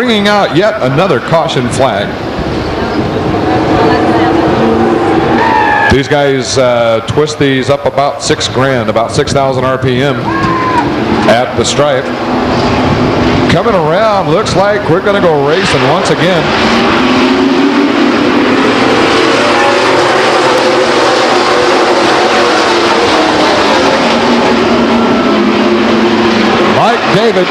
bringing out yet another caution flag. These guys twist these up about $6,000, about 6,000 RPM at the stripe. Coming around, looks like we're going to go racing once again. Mike David.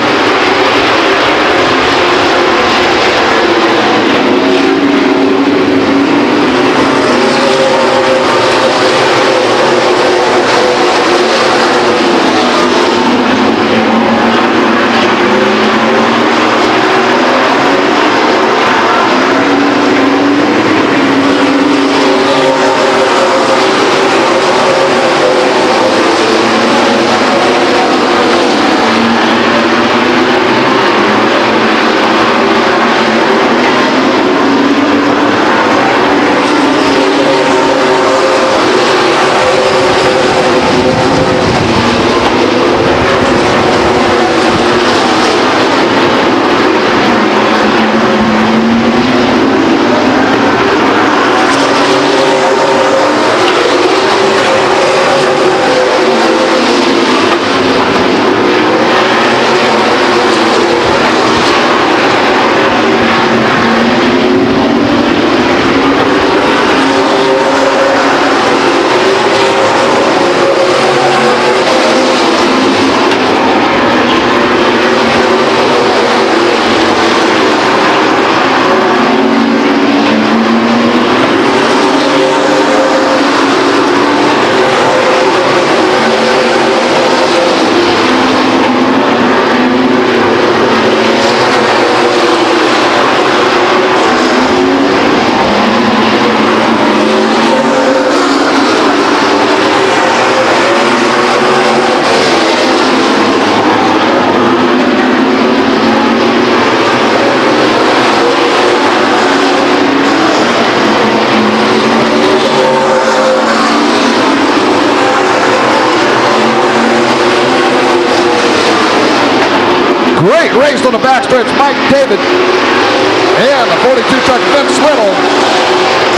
Great race on the backstretch. Mike David and the 42 truck Vince Little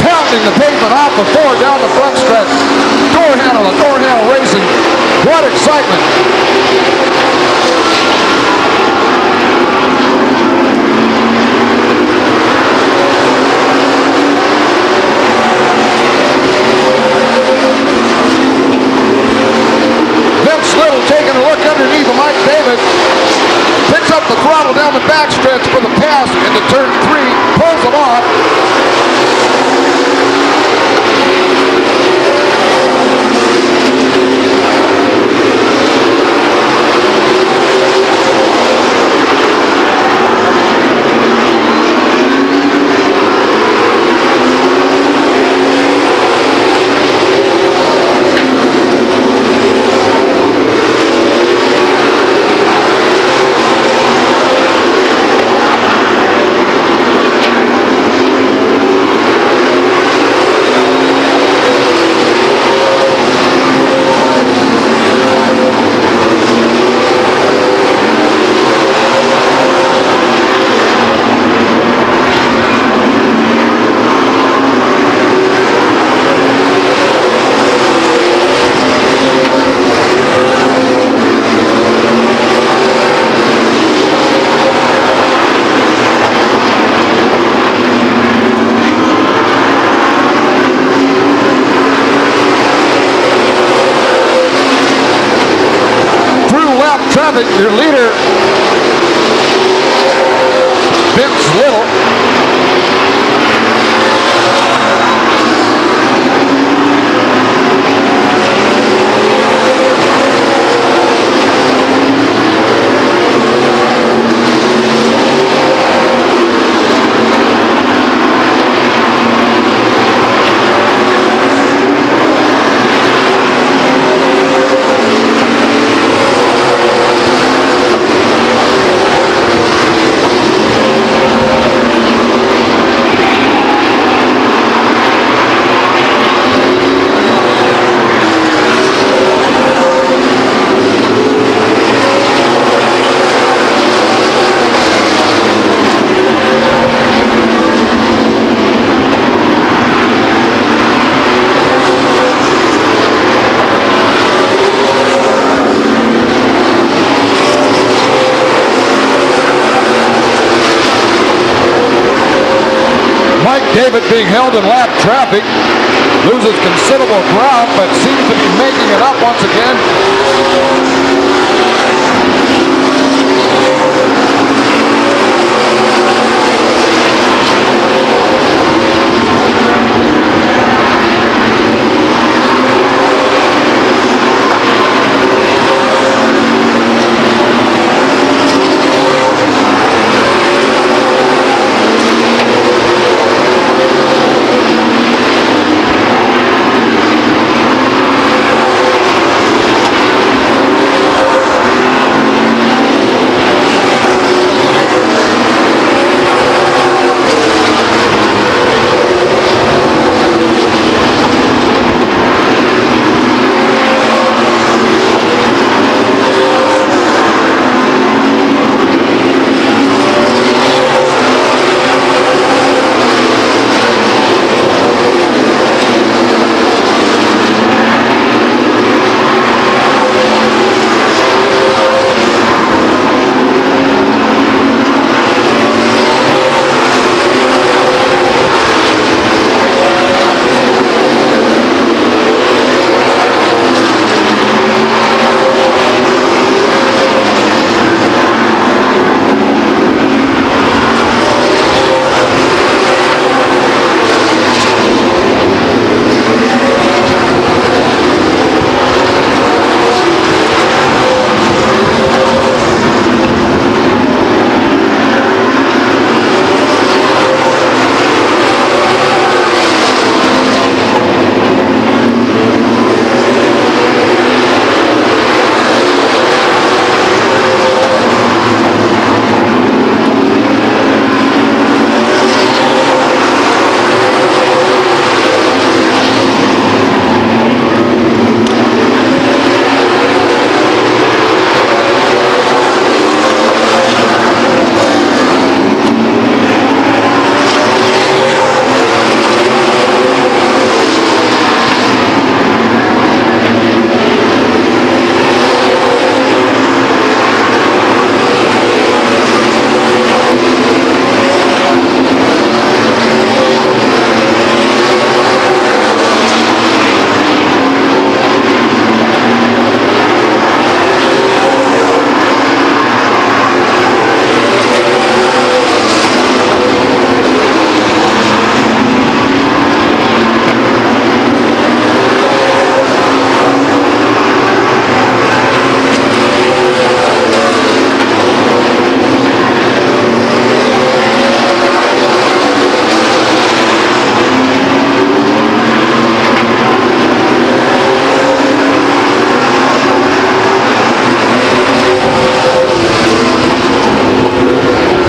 pounding the pavement off the floor down the front stretch. Door handle racing. What excitement. Vince Little taking a look underneath of Mike David. Picks up the throttle down the backstretch for the pass into turn 3, pulls them off. Your leader, Vince Little. David being held in lap traffic. Loses considerable ground, but seems to be making it up once again.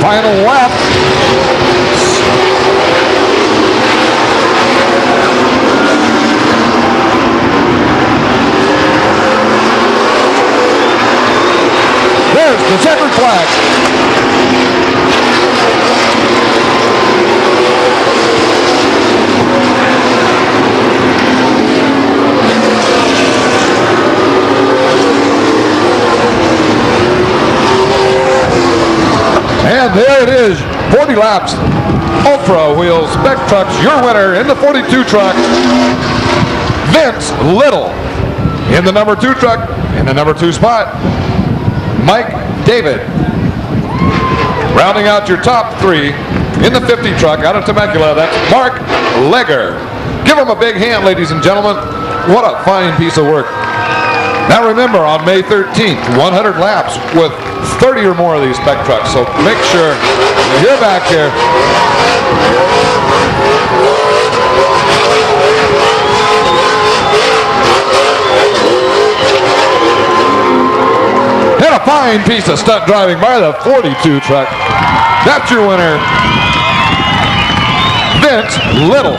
Final lap. There's the checkered flag. And there it is, 40 laps, Ultra Wheels Spec Trucks, your winner in the 42 truck, Vince Little. In the number 2 truck, in the number 2 spot, Mike David. Rounding out your top 3 in the 50 truck out of Temecula, that's Mark Legger. Give him a big hand, ladies and gentlemen. What a fine piece of work. Now remember, on May 13th, 100 laps with 30 or more of these spec trucks, so make sure you're back here. And a fine piece of stunt driving by the 42 truck. That's your winner, Vince Little.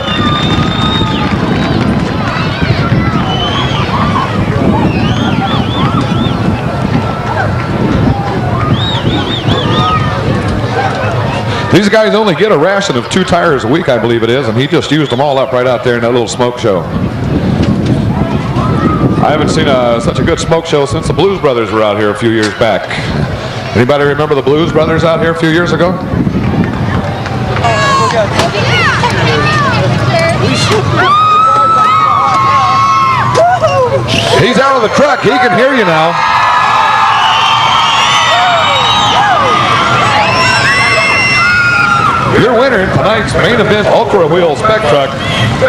These guys only get a ration of 2 tires a week, I believe it is, and he just used them all up right out there in that little smoke show. I haven't seen such a good smoke show since the Blues Brothers were out here a few years back. Anybody remember the Blues Brothers out here a few years ago? Yeah. He's out of the truck. He can hear you now. Your winner in tonight's main event Ultra Wheel Spec Truck,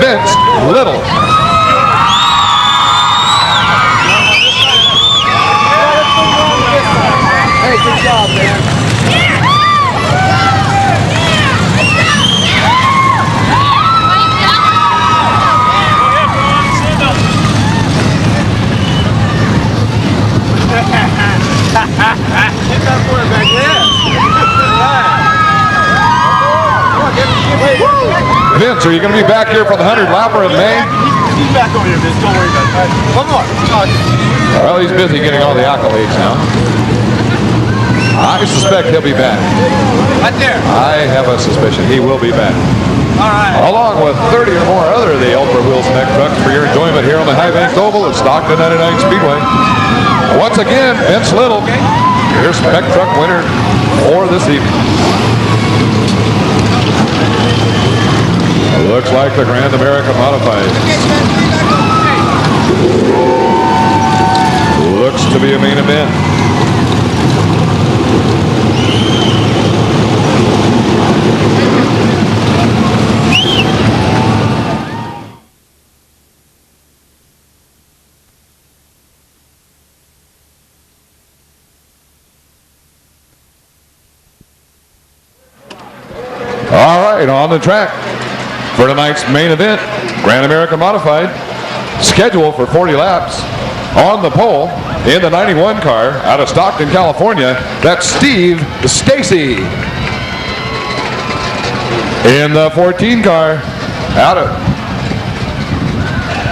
Vince Little. Hey, good job, man. Get that boy back there. Vince, are you going to be back here for the 100 lapper in May? He's back over here, Vince. Don't worry about it. One more. Well, he's busy getting all the accolades now. I suspect he'll be back. Right there. I have a suspicion he will be back. All right. Along with 30 or more other of the Ultra Wheel Spec trucks for your enjoyment here on the high-banked oval at Stockton 99 Speedway. Once again, Vince Little, your Spec Truck winner for this evening. Looks like the Grand America Modified. Looks to be a main event. All right, on the track for tonight's main event, Grand America Modified, scheduled for 40 laps. On the pole in the 91 car out of Stockton, California, that's Steve Stacy. In the 14 car out of...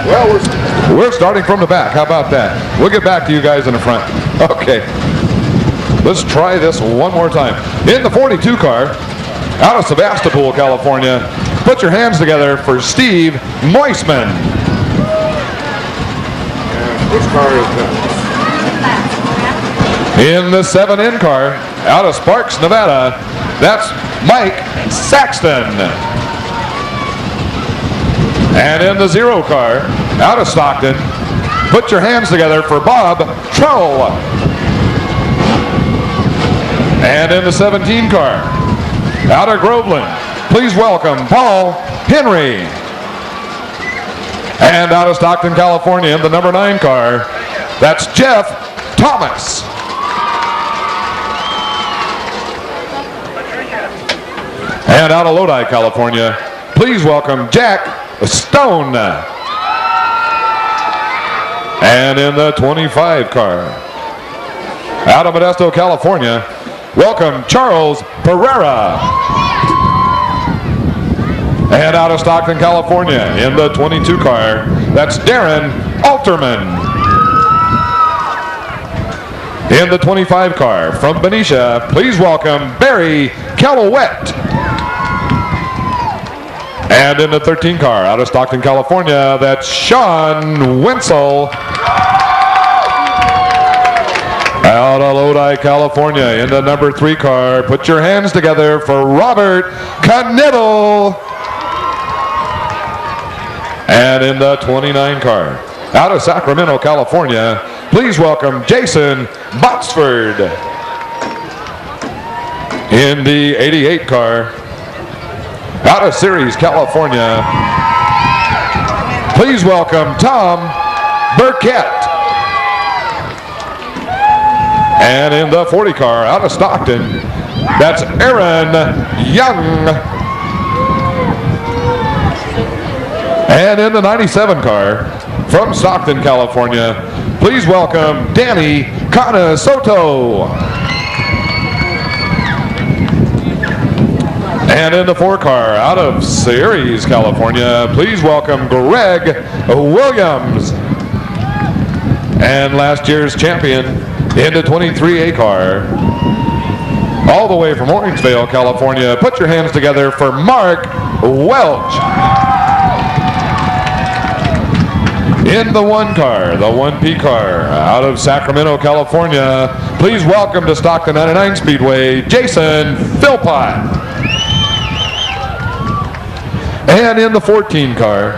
Well, we're starting from the back. How about that? We'll get back to you guys in the front. Okay. Let's try this one more time. In the 42 car out of Sebastopol, California, put your hands together for Steve Moisman. Which car is that? In the 7N car out of Sparks, Nevada, that's Mike Saxton. And in the 0 car out of Stockton, put your hands together for Bob Trull. And in the 17 car out of Groveland, please welcome Paul Henry. And out of Stockton, California, in the number 9 car, that's Jeff Thomas. And out of Lodi, California, please welcome Jack Stone. And in the 25 car, out of Modesto, California, welcome Charles Pereira. And out of Stockton, California, in the 22 car, that's Darren Alterman. In the 25 car from Benicia, please welcome Barry Calouette. And in the 13 car out of Stockton, California, that's Sean Wenzel. Out of Lodi, California, in the number 3 car, put your hands together for Robert Knittel. And in the 29 car, out of Sacramento, California, please welcome Jason Botsford. In the 88 car, out of Ceres, California, please welcome Tom Burkett. And in the 40 car, out of Stockton, that's Aaron Young. And in the 97 car from Stockton, California, please welcome Danny Canasoto. And in the 4 car out of Ceres, California, please welcome Greg Williams. And last year's champion in the 23A car, all the way from Orangevale, California, put your hands together for Mark Welch. In the 1 car, the 1P car, out of Sacramento, California, please welcome to Stockton 99 Speedway, Jason Philpott. And in the 14 car,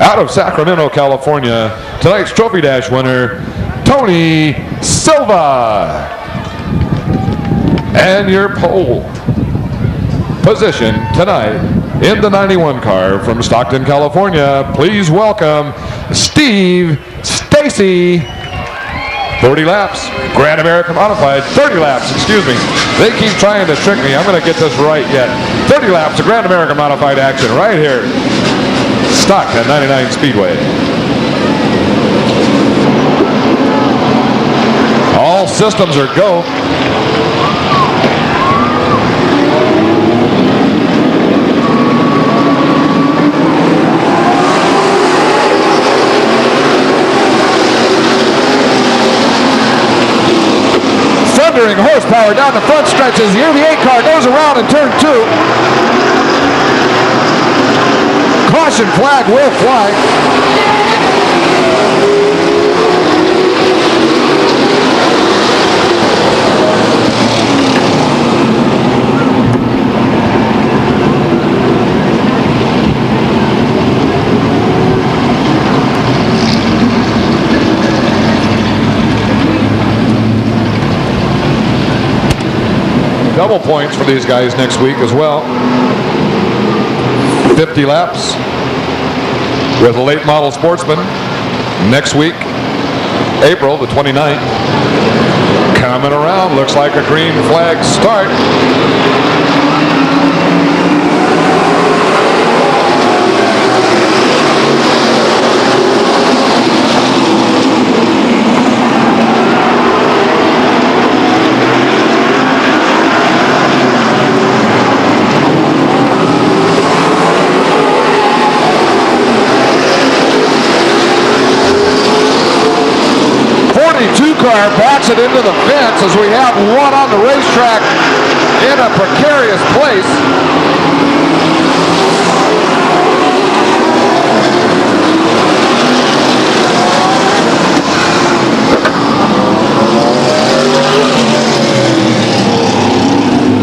out of Sacramento, California, tonight's Trophy Dash winner, Tony Silva. And your pole position tonight in the 91 car from Stockton, California, please welcome Steve Stacy. 40 laps, Grand American Modified, 30 laps, excuse me. They keep trying to trick me. I'm going to get this right yet. 30 laps of Grand American Modified action right here. Stockton 99 Speedway. All systems are go. Thundering horsepower down the front stretches. The 88 car goes around in turn 2. Caution flag will fly. Double points for these guys next week as well. 50 laps with a late model sportsman next week, April the 29th. Coming around, looks like a green flag start. Car backs it into the fence as we have one on the racetrack in a precarious place.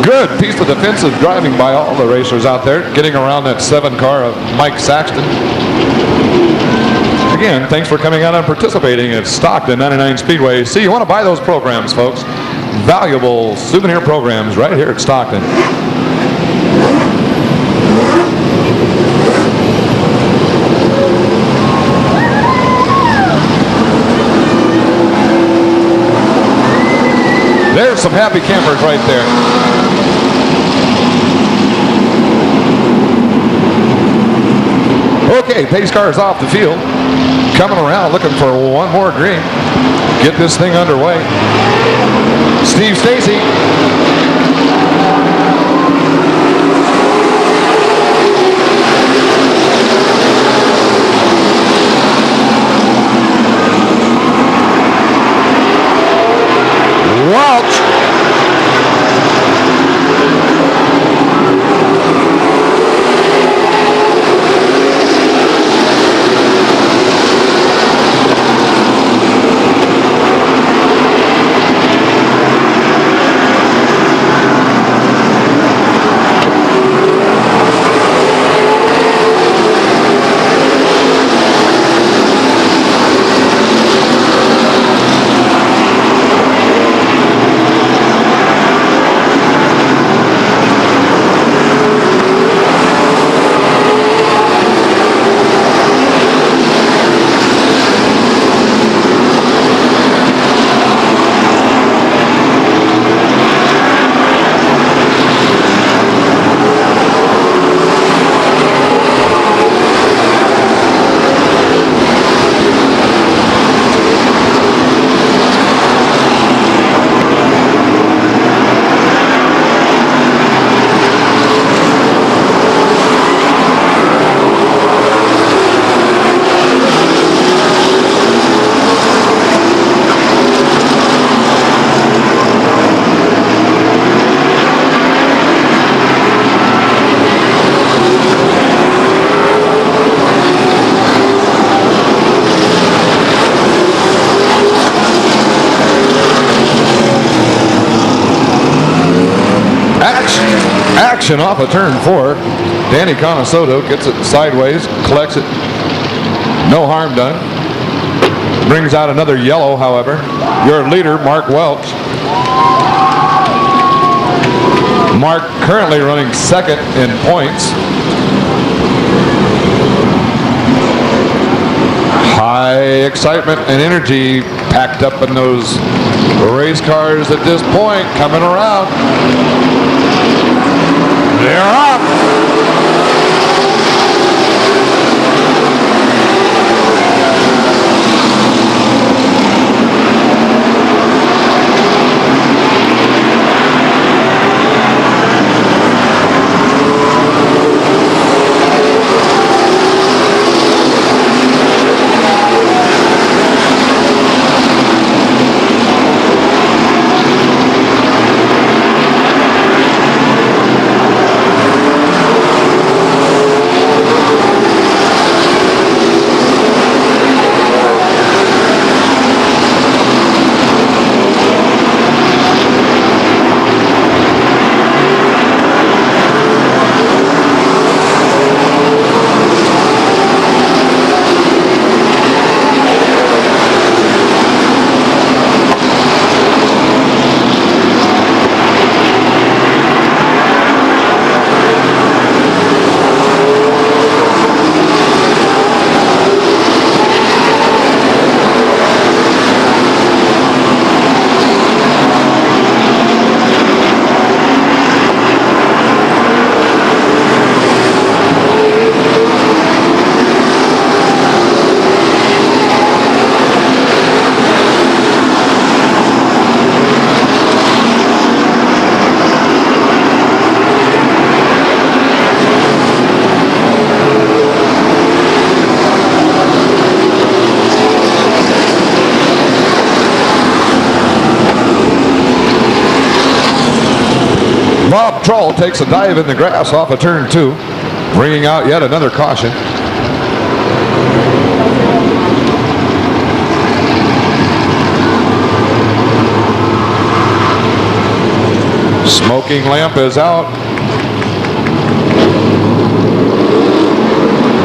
Good piece of defensive driving by all the racers out there, getting around that 7 car of Mike Saxton. Again, thanks for coming out and participating at Stockton 99 Speedway. See, you want to buy those programs, folks. Valuable souvenir programs right here at Stockton. There's some happy campers right there. Okay, pace car is off the field. Coming around looking for one more green. Get this thing underway. Steve Stacy. Welch. action off of turn 4. Danny Conasoto gets it sideways, collects it. No harm done. Brings out another yellow, however. Your leader, Mark Welch. Mark currently running second in points. High excitement and energy packed up in those race cars at this point, coming around. They're off. Bob Troll takes a dive in the grass off of turn 2, bringing out yet another caution. Smoking lamp is out.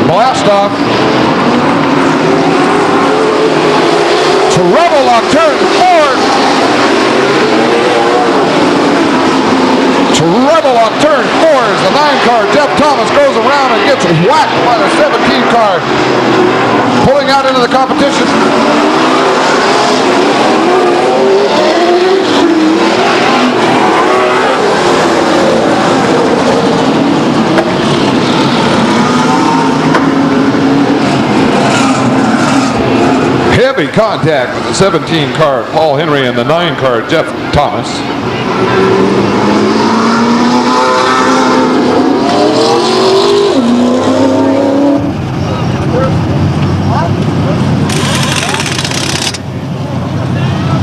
Blast off. Trouble on turn 4. Trouble on turn 4 as the 9 car, Jeff Thomas, goes around and gets whacked by the 17 car, pulling out into the competition. Heavy contact with the 17 car, Paul Henry, and the 9 car, Jeff Thomas.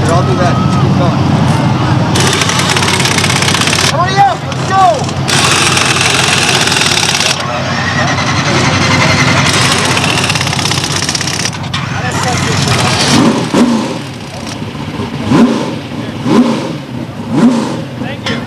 I'll do that. Keep going. Hurry up! Let's go! Thank you.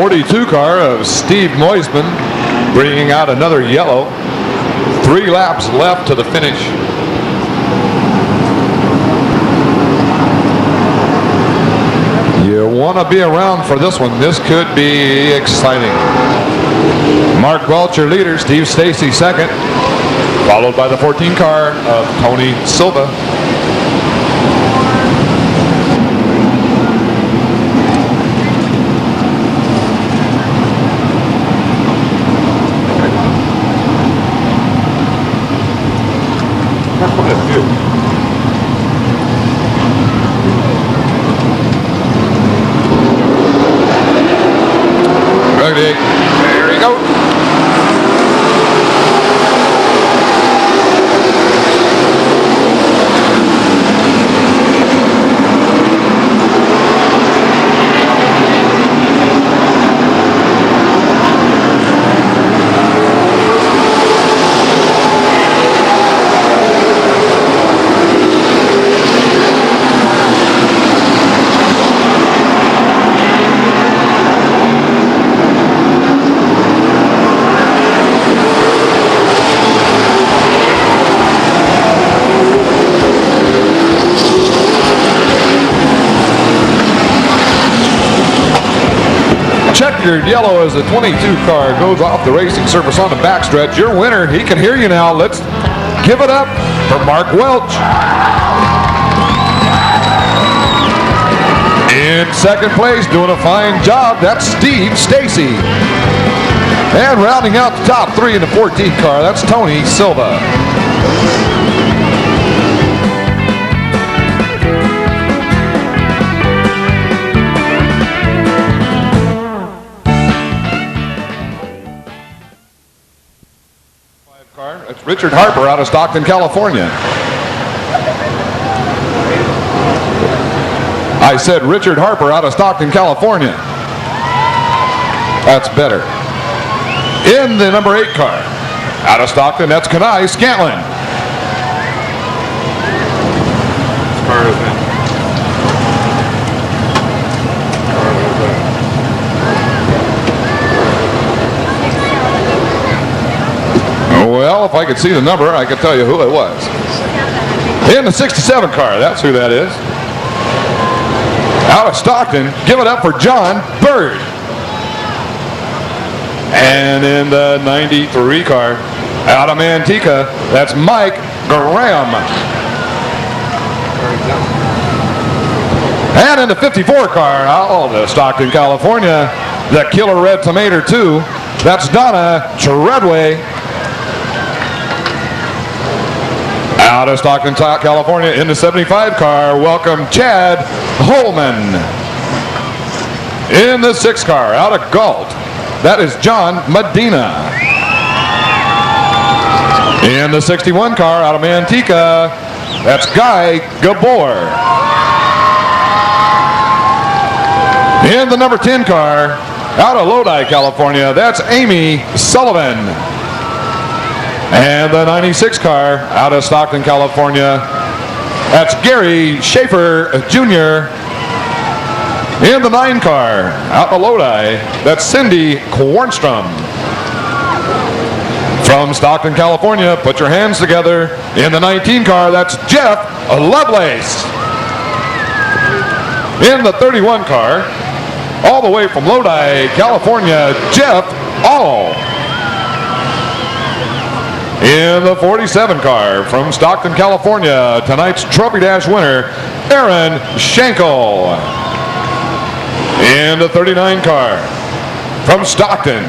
42 car of Steve Moisman bringing out another yellow. 3 laps left to the finish. You want to be around for this one. This could be exciting. Mark Welch, your leader. Steve Stacy second, followed by the 14 car of Tony Silva. There he goes. Checkered yellow as the 22 car goes off the racing surface on the backstretch. Your winner, he can hear you now. Let's give it up for Mark Welch. In second place, doing a fine job, that's Steve Stacy. And rounding out the top 3 in the 14 car, that's Tony Silva. It's Richard Harper out of Stockton, California. I said Richard Harper out of Stockton, California. That's better. In the number 8 car, out of Stockton, that's Kenai Scantlin. Well, if I could see the number, I could tell you who it was. In the 67 car, that's who that is. Out of Stockton, give it up for John Bird. And in the 93 car, out of Manteca, that's Mike Graham. And in the 54 car, out of Stockton, California, the Killer Red Tomato 2, that's Donna Treadway. Out of Stockton, California, in the 75 car, welcome Chad Holman. In the 6 car, out of Galt, that is John Medina. In the 61 car, out of Manteca, that's Guy Gabor. In the number 10 car, out of Lodi, California, that's Amy Sullivan. And the 96 car out of Stockton, California, that's Gary Schaefer Jr. In the 9 car out of Lodi, that's Cindy Kornstrom. From Stockton, California, put your hands together. In the 19 car, that's Jeff Lovelace. In the 31 car, all the way from Lodi, California, Jeff All. In the 47 car from Stockton, California, tonight's Trophy Dash winner, Aaron Schenkel. In the 39 car from Stockton,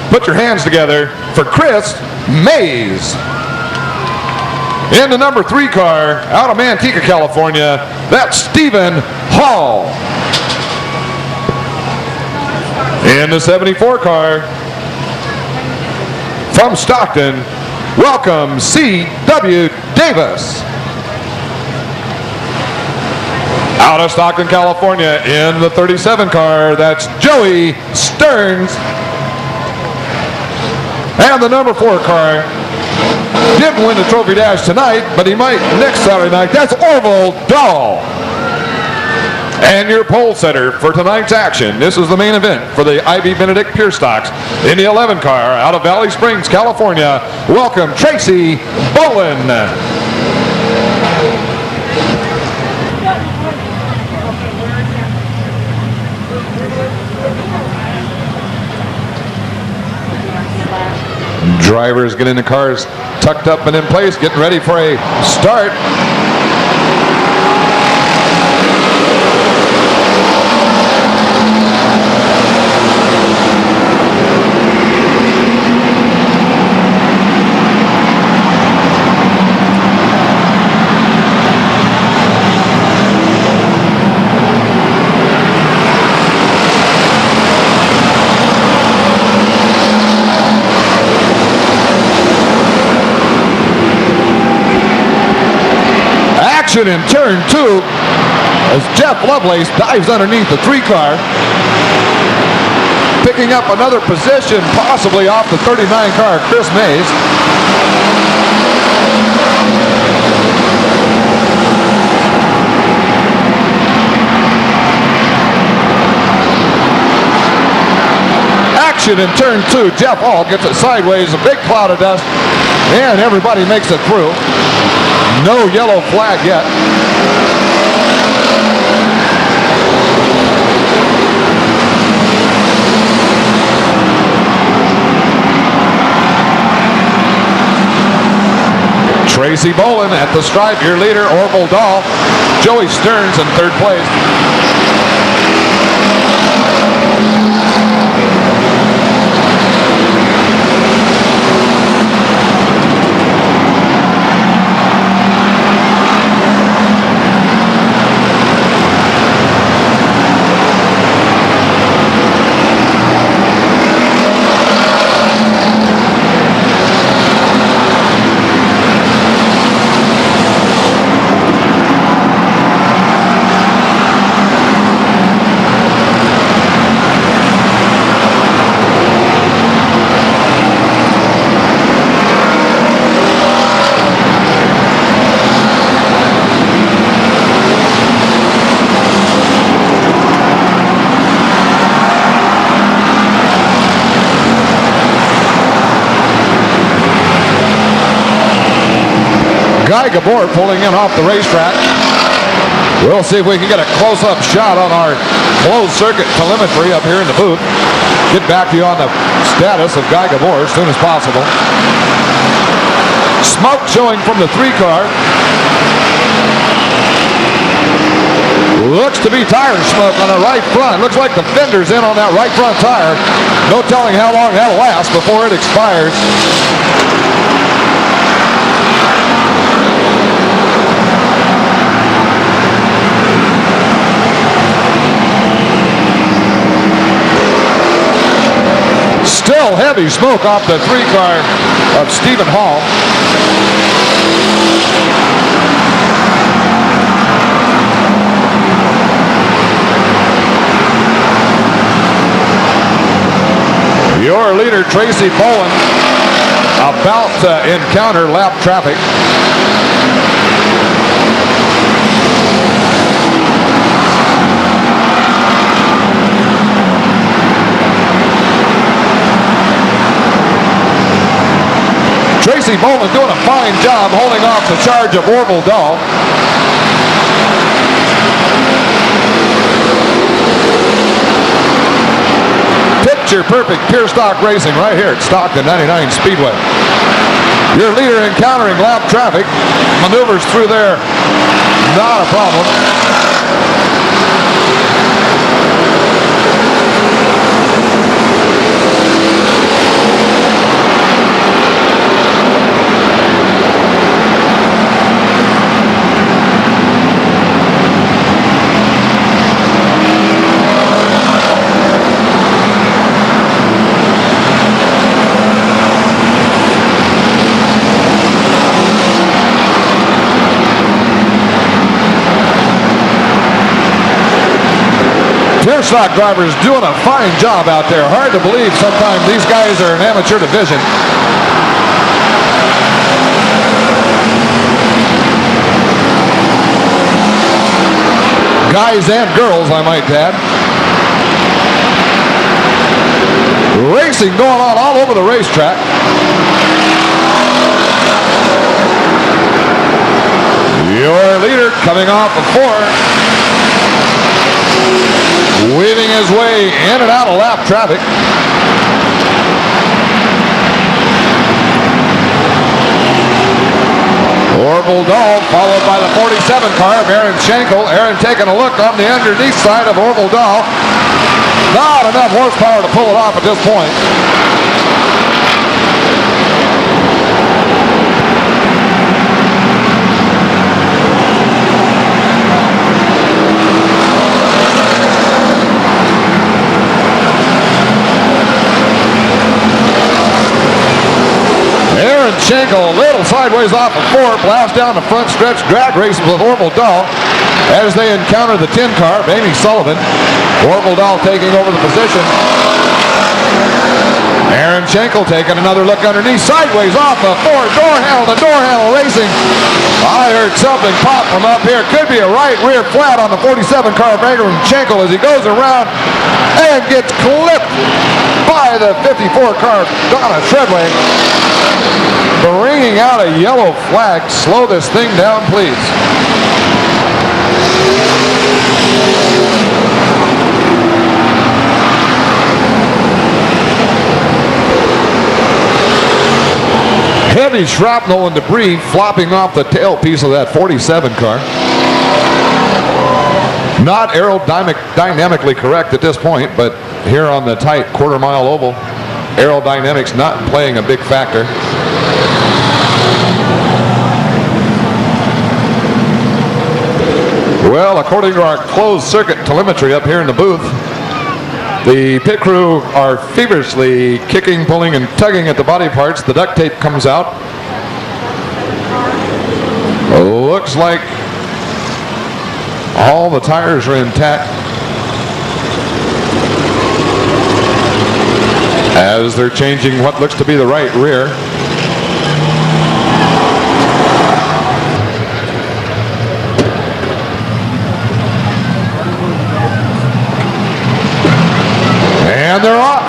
put your hands together for Chris Mays. In the number 3 car out of Manteca, California, that's Stephen Hall. In the 74 car from Stockton, welcome C.W. Davis. Out of Stockton, California, in the 37 car, that's Joey Stearns. And the number 4 car didn't win the Trophy Dash tonight, but he might next Saturday night. That's Orville Dahl. And your pole setter for tonight's action. This is the main event for the I.B. Benedict Pure Stocks in the 11 car out of Valley Springs, California. Welcome, Tracy Bolin. Drivers getting the cars tucked up and in place, getting ready for a start. In turn 2 as Jeff Lovelace dives underneath the 3 car, picking up another position possibly off the 39 car Chris Mays. Action in turn 2. Jeff Hall gets it sideways, a big cloud of dust, and everybody makes it through. No yellow flag yet. Tracy Bolin at the stripe, your leader, Orville Dahl. Joey Stearns in 3rd place. Guy Gabor pulling in off the racetrack. We'll see if we can get a close-up shot on our closed circuit telemetry up here in the booth. Get back to you on the status of Guy Gabor as soon as possible. Smoke showing from the 3 car. Looks to be tire smoke on the right front. Looks like the fender's in on that right front tire. No telling how long that'll last before it expires. Still heavy smoke off the 3 car of Stephen Hall. Your leader, Tracy Bolin, about to encounter lap traffic. Tracy Bolin doing a fine job holding off the charge of Orville Dahl. Picture perfect pure stock racing right here at Stockton 99 Speedway. Your leader encountering lap traffic. Maneuvers through there, not a problem. Pure stock drivers doing a fine job out there. Hard to believe sometimes these guys are in amateur division. Guys and girls, I might add. Racing going on all over the racetrack. Your leader coming off of 4. Weaving his way in and out of lap traffic. Orville Dahl followed by the 47 car of Aaron Schenkel. Aaron taking a look on the underneath side of Orville Dahl. Not enough horsepower to pull it off at this point. Aaron Schenkel a little sideways off of 4, blast down the front stretch, drag race with Orville Dahl as they encounter the 10 car of Amy Sullivan. Orville Dahl taking over the position. Aaron Schenkel taking another look underneath, sideways off of 4, door handle racing. I heard something pop from up here. Could be a right rear flat on the 47 car of Aaron Schenkel as he goes around and gets clipped by the 54 car of Donna Treadway. Bringing out a yellow flag. Slow this thing down, please. Heavy shrapnel and debris flopping off the tailpiece of that 47 car. Not aerodynamically correct at this point, but here on the tight quarter-mile oval, aerodynamics not playing a big factor. Well, according to our closed circuit telemetry up here in the booth, the pit crew are feverishly kicking, pulling, and tugging at the body parts. The duct tape comes out. Looks like all the tires are intact as they're changing what looks to be the right rear. And they're off.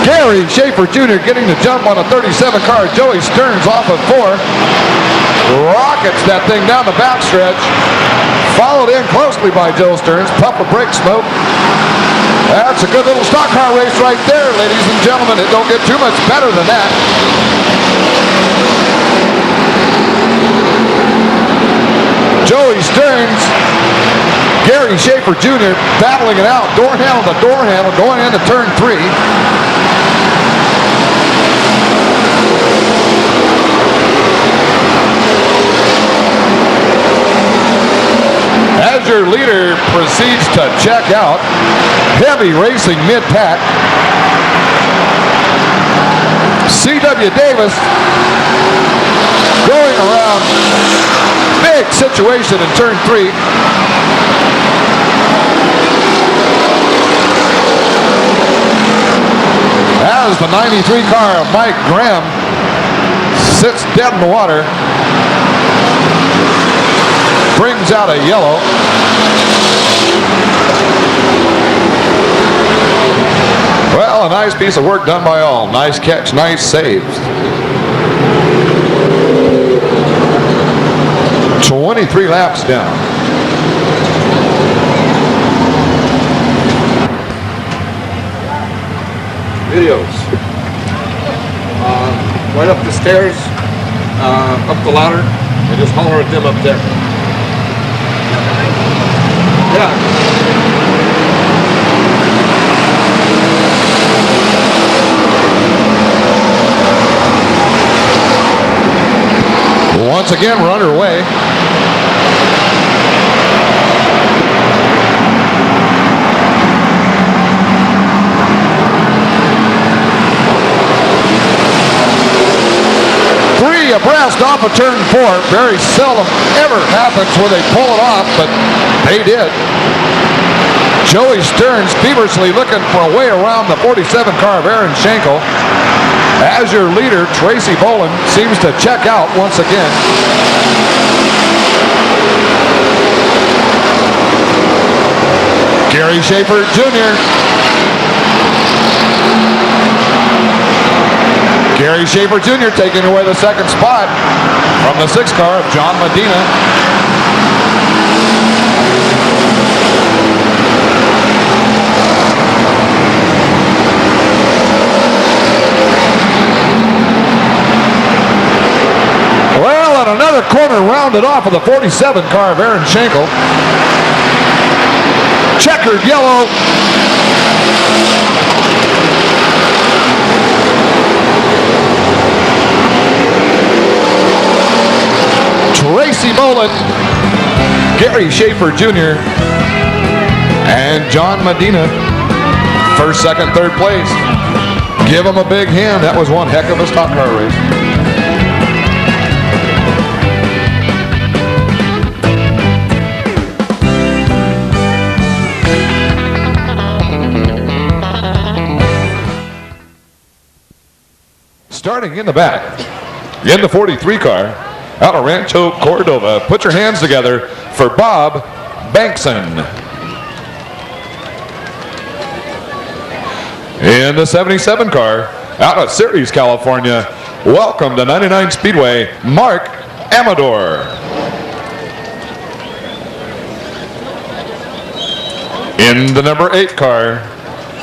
Gary Schaefer Jr. getting the jump on a 37 car. Joey Stearns off of 4. Rockets that thing down the backstretch. Followed in closely by Joe Stearns. Puff of brake smoke. That's a good little stock car race right there, ladies and gentlemen. It don't get too much better than that. Joey Stearns, Gary Schaefer Jr. battling it out, door handle to door handle, going into turn 3. As your leader proceeds to check out, heavy racing mid-pack. C.W. Davis going around. Big situation in turn 3. As the 93 car of Mike Graham sits dead in the water, brings out a yellow. Well, a nice piece of work done by all. Nice catch, nice saves. 23 laps down. Videos. Right up the stairs, up the ladder, and just holler at them up there. Yeah. Once again, we're underway. Three abreast off of turn 4. Very seldom ever happens where they pull it off, but they did. Joey Stearns feverishly looking for a way around the 47 car of Aaron Schenkel as your leader, Tracy Boland, seems to check out once again. Gary Schaefer Jr. Gary Schaefer Jr. taking away the second spot from the 6th car of John Medina. Well, and another corner rounded off of the 47 car of Aaron Schenkel. Checkered yellow. Tracy Boland, Gary Schaefer Jr., and John Medina, first, second, third place. Give them a big hand. That was one heck of a stock car race. Starting in the back, in the 43 car, out of Rancho Cordova. Put your hands together for Bob Bankson. In the 77 car, out of Ceres, California, welcome to 99 Speedway, Mark Amador. In the number 8 car,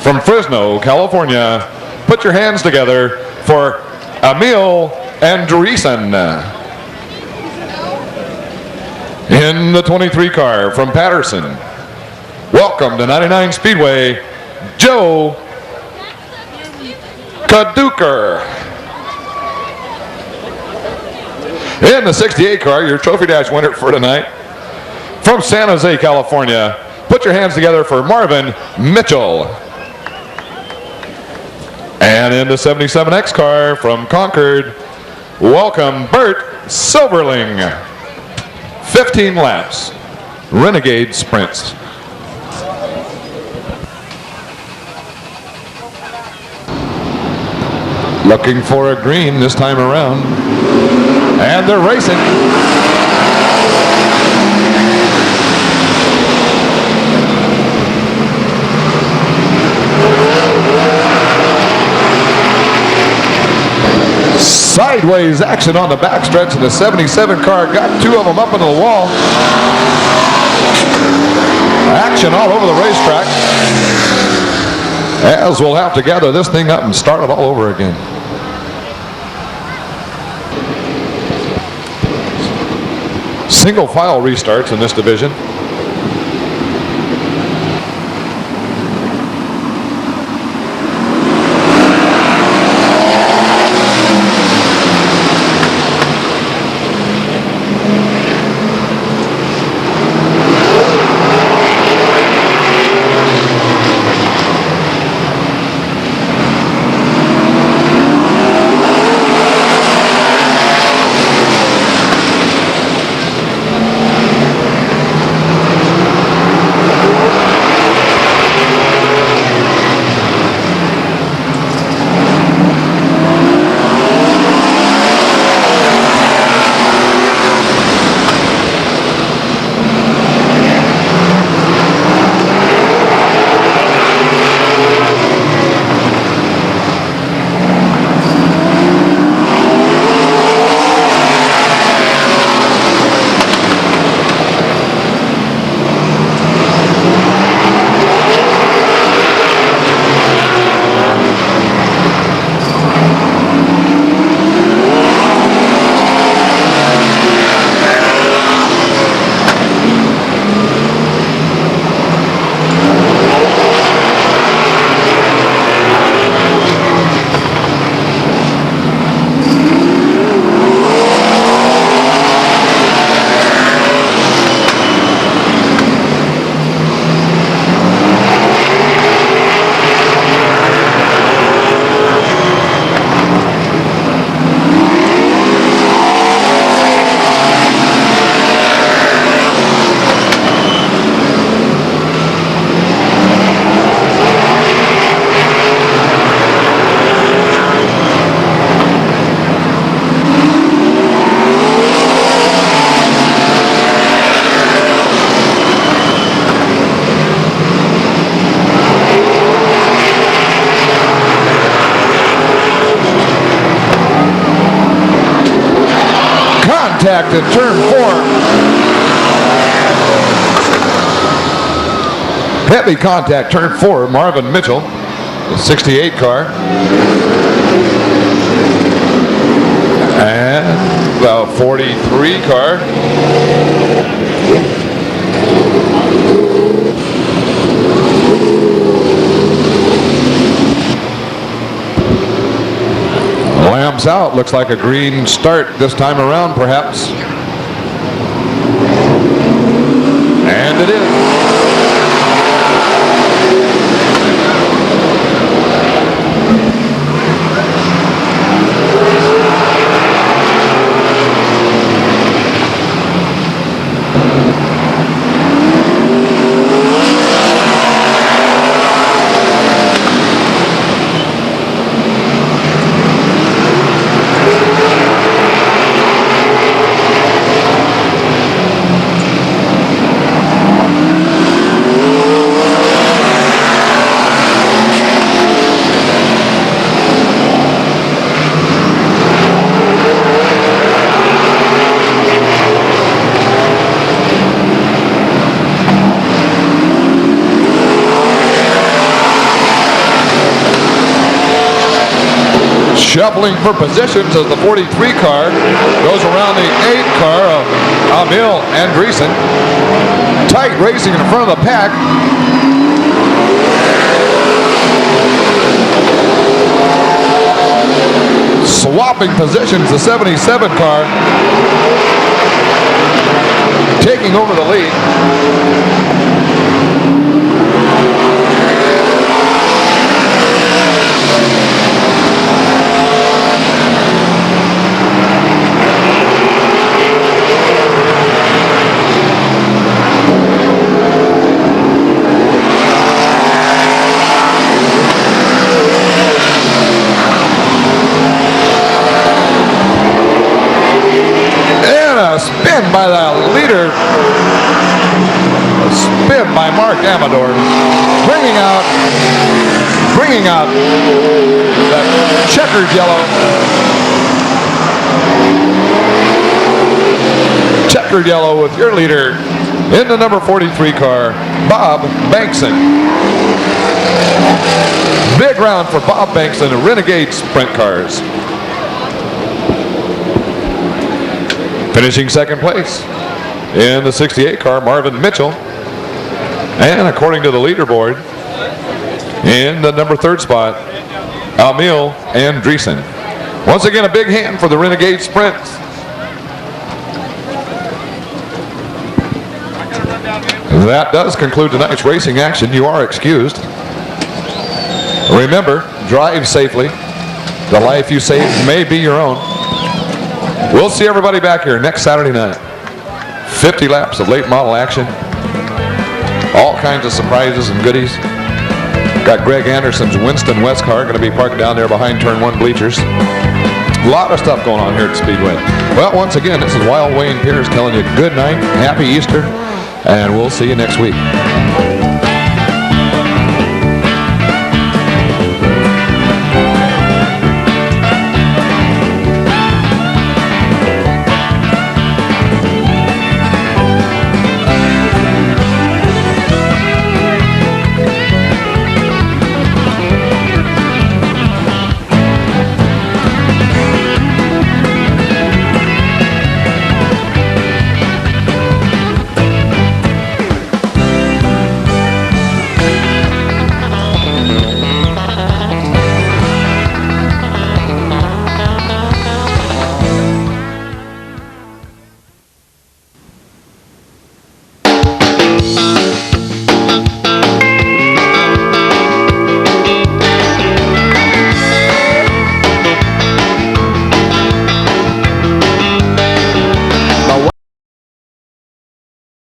from Fresno, California, put your hands together for Emil Andreessen. In the 23 car from Patterson, welcome to 99 Speedway, Joe Kaduker. In the 68 car, your Trophy Dash winner for tonight, from San Jose, California, put your hands together for Marvin Mitchell. And in the 77X car from Concord, welcome Bert Silverling. 15 laps, Renegade Sprints. Looking for a green this time around. And they're racing. Sideways action on the backstretch of the 77 car. Got 2 of them up into the wall. Action all over the racetrack. As we'll have to gather this thing up and start it all over again. Single file restarts in this division. Contact at turn 4. Heavy contact, turn 4, Marvin Mitchell, the 68 car. And the 43 car. Lamps out, looks like a green start this time around perhaps. And it is. Shuffling for positions as the 43 car goes around the 8 car of Emil Andresen. Tight racing in front of the pack. Swapping positions, the 77 car taking over the lead. Spin by the leader. A spin by Mark Amador. Bringing out the checkered yellow. Checkered yellow with your leader in the number 43 car, Bob Bankson. Big round for Bob Bankson, the Renegade Sprint cars. Finishing second place in the 68 car, Marvin Mitchell. And according to the leaderboard, in the number 3rd spot, Emil Andresen. Once again, a big hand for the Renegade Sprints. That does conclude tonight's racing action. You are excused. Remember, drive safely. The life you save may be your own. We'll see everybody back here next Saturday night. 50 laps of late model action. All kinds of surprises and goodies. Got Greg Anderson's Winston West car going to be parked down there behind turn 1 bleachers. A lot of stuff going on here at Speedway. Well, once again, this is Wild Wayne Pierce telling you good night, happy Easter, and we'll see you next week.